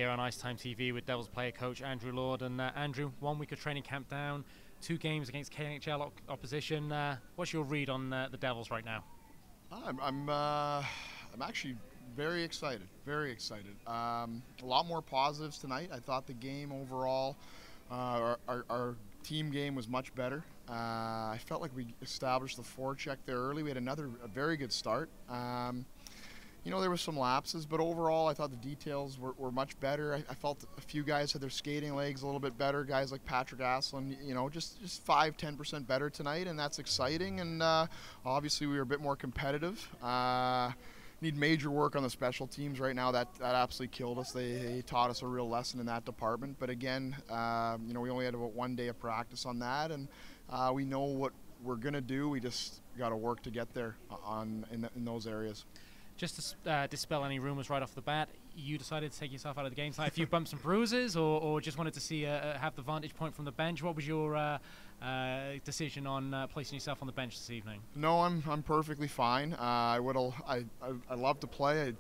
here on IceTime.TV with Devils player coach Andrew Lord. And Andrew, 1 week of training camp down, 2 games against KHL opposition. What's your read on the Devils right now? I'm actually very excited. Very excited. A lot more positives tonight. I thought the game overall, our team game was much better. I felt like we established the forecheck there early. We had a very good start. There were some lapses, but overall I thought the details were much better. I felt a few guys had their skating legs a little bit better. Guys like Patrick Hazel, just 5-10% better tonight, and that's exciting. And obviously we were a bit more competitive. Need major work on the special teams right now. That absolutely killed us. They taught us a real lesson in that department. But again, we only had about 1 day of practice on that, and we know what we're gonna do. We just got to work to get there in those areas. Just to dispel any rumors right off the bat, you decided to take yourself out of the game tonight. A few bumps and bruises, or just wanted to see have the vantage point from the bench? What was your decision on placing yourself on the bench this evening? No, I'm perfectly fine. I love to play.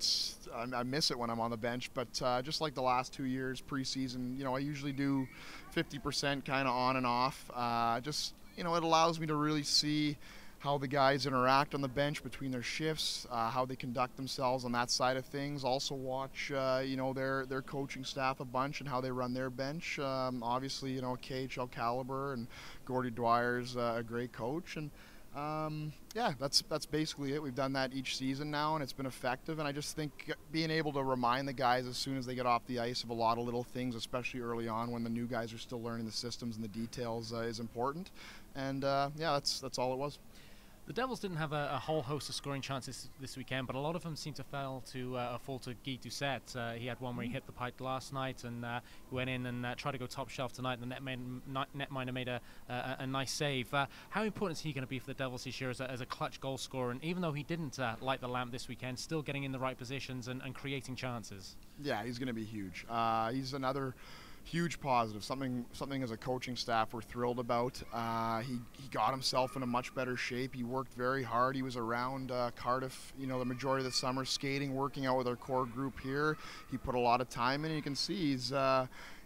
I miss it when I'm on the bench, but just like the last 2 years preseason, I usually do 50% kind of on and off. It allows me to really see how the guys interact on the bench between their shifts, how they conduct themselves on that side of things. Also watch, their coaching staff a bunch and how they run their bench. Obviously, KHL caliber, and Gordy Dwyer's a great coach. And that's basically it. We've done that each season now, and it's been effective. And I just think being able to remind the guys as soon as they get off the ice of a lot of little things, especially early on when the new guys are still learning the systems and the details, is important. And that's all it was. The Devils didn't have a whole host of scoring chances this weekend, but a lot of them seemed to fall to Guy Doucette. He had one where he hit the pipe last night, and he went in and tried to go top shelf tonight, and the netminder made a nice save. How important is he going to be for the Devils this year as a clutch goal scorer? And even though he didn't light the lamp this weekend, still getting in the right positions and creating chances? Yeah, he's going to be huge. He's another huge positive, something as a coaching staff we're thrilled about. He got himself in a much better shape. He worked very hard. He was around Cardiff, the majority of the summer, skating, working out with our core group here. He put a lot of time in. You can see he's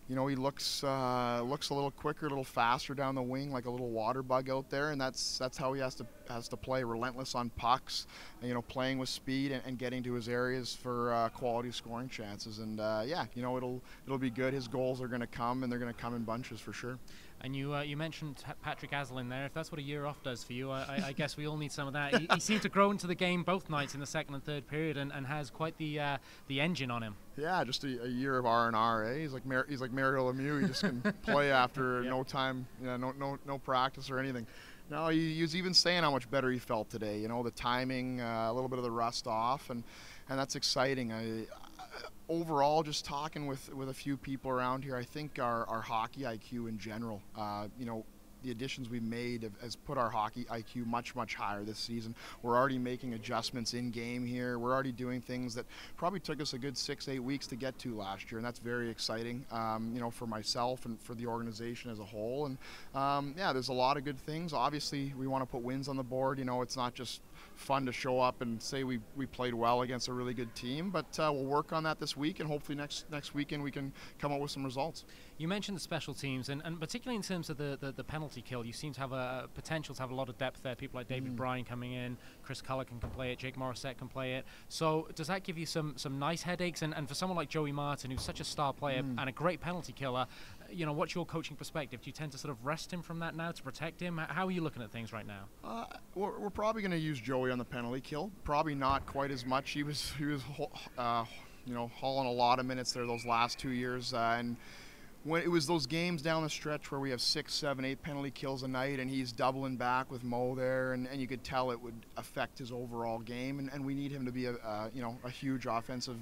he looks a little quicker, a little faster down the wing, like a little water bug out there, and that's how he has to play, relentless on pucks, and, playing with speed and getting to his areas for quality scoring chances. And it'll be good. His goals are going to come, and they're going to come in bunches for sure. And you mentioned Patrick Hazel in there. If that's what a year off does for you, I guess we all need some of that. He seemed to grow into the game both nights in the second and third period, and has quite the engine on him. Yeah, just a year of R&R. He's like Mario Lemieux. He just can play after no time, no practice or anything. No, he was even saying how much better he felt today. The timing, a little bit of the rust off, and that's exciting. Overall, just talking with a few people around here, I think our hockey IQ in general, the additions we've made has put our hockey IQ much, much higher this season. We're already making adjustments in game here. We're already doing things that probably took us a good 6-8 weeks to get to last year, and that's very exciting, for myself and for the organization as a whole. And there's a lot of good things. Obviously, we want to put wins on the board. It's not just fun to show up and say we played well against a really good team, but we'll work on that this week, and hopefully next weekend we can come up with some results. You mentioned the special teams, and particularly in terms of the penalty kill, you seem to have a potential to have a lot of depth there. People like David Bryan coming in, Chris Culligan can play it, Jake Morissette can play it. So does that give you some nice headaches? And for someone like Joey Martin, who's such a star player and a great penalty killer, what's your coaching perspective? Do you tend to sort of rest him from that now to protect him? How are you looking at things right now? We're probably going to use Joey on the penalty kill. Probably not quite as much. He was hauling a lot of minutes there those last 2 years, and when it was those games down the stretch where we have 6, 7, 8 penalty kills a night, and he's doubling back with Mo there, and you could tell it would affect his overall game, and we need him to be a huge offensive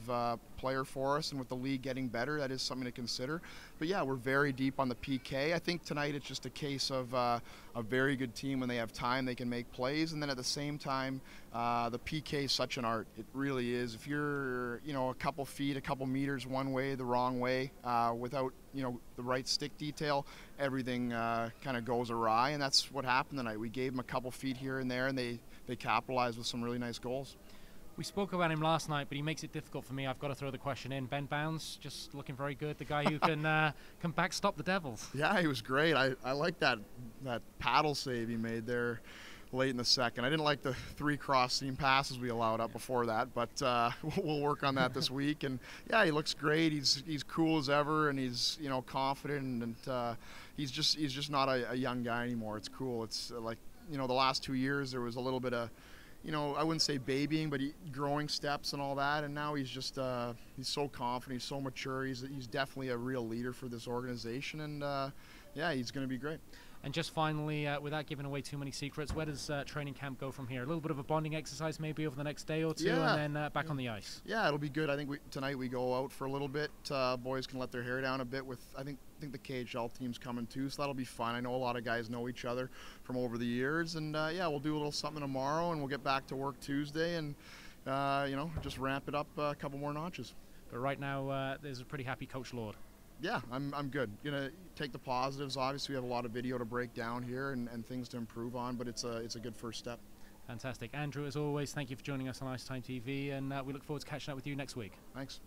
player for us, and with the league getting better, that is something to consider. But yeah, we're very deep on the PK. I think tonight it's just a case of a very good team. When they have time, they can make plays, and then at the same time, the PK is such an art. It really is. If you're a couple feet, a couple meters one way, the wrong way, without the right stick detail, everything kind of goes awry, and that's what happened tonight. We gave them a couple feet here and there, and they capitalized with some really nice goals. We spoke about him last night, but he makes it difficult for me. I've got to throw the question in. Ben Bounds, just looking very good. The guy who can backstop the Devils. Yeah, he was great. I like that paddle save he made there late in the second. I didn't like the 3 cross-seam passes we allowed up before that, but we'll work on that this week. And yeah, he looks great. He's cool as ever, and he's confident, and he's just not a young guy anymore. It's cool. It's like the last 2 years there was a little bit of I wouldn't say babying, but growing steps and all that. And now he's just he's so confident. He's so mature. He's definitely a real leader for this organization. And yeah, he's going to be great. And just finally, without giving away too many secrets, where does training camp go from here? A little bit of a bonding exercise maybe over the next day or two, and then back on the ice. Yeah, it'll be good. I think tonight we go out for a little bit. Boys can let their hair down a bit. I think the KHL team's coming too, so that'll be fun. I know a lot of guys know each other from over the years, and yeah, we'll do a little something tomorrow, and we'll get back to work Tuesday, and just ramp it up a couple more notches. But right now, there's a pretty happy Coach Lord. Yeah, I'm good. Gonna take the positives. Obviously, we have a lot of video to break down here and things to improve on, but it's a good first step. Fantastic. Andrew, as always, thank you for joining us on IceTime.TV, and we look forward to catching up with you next week. Thanks.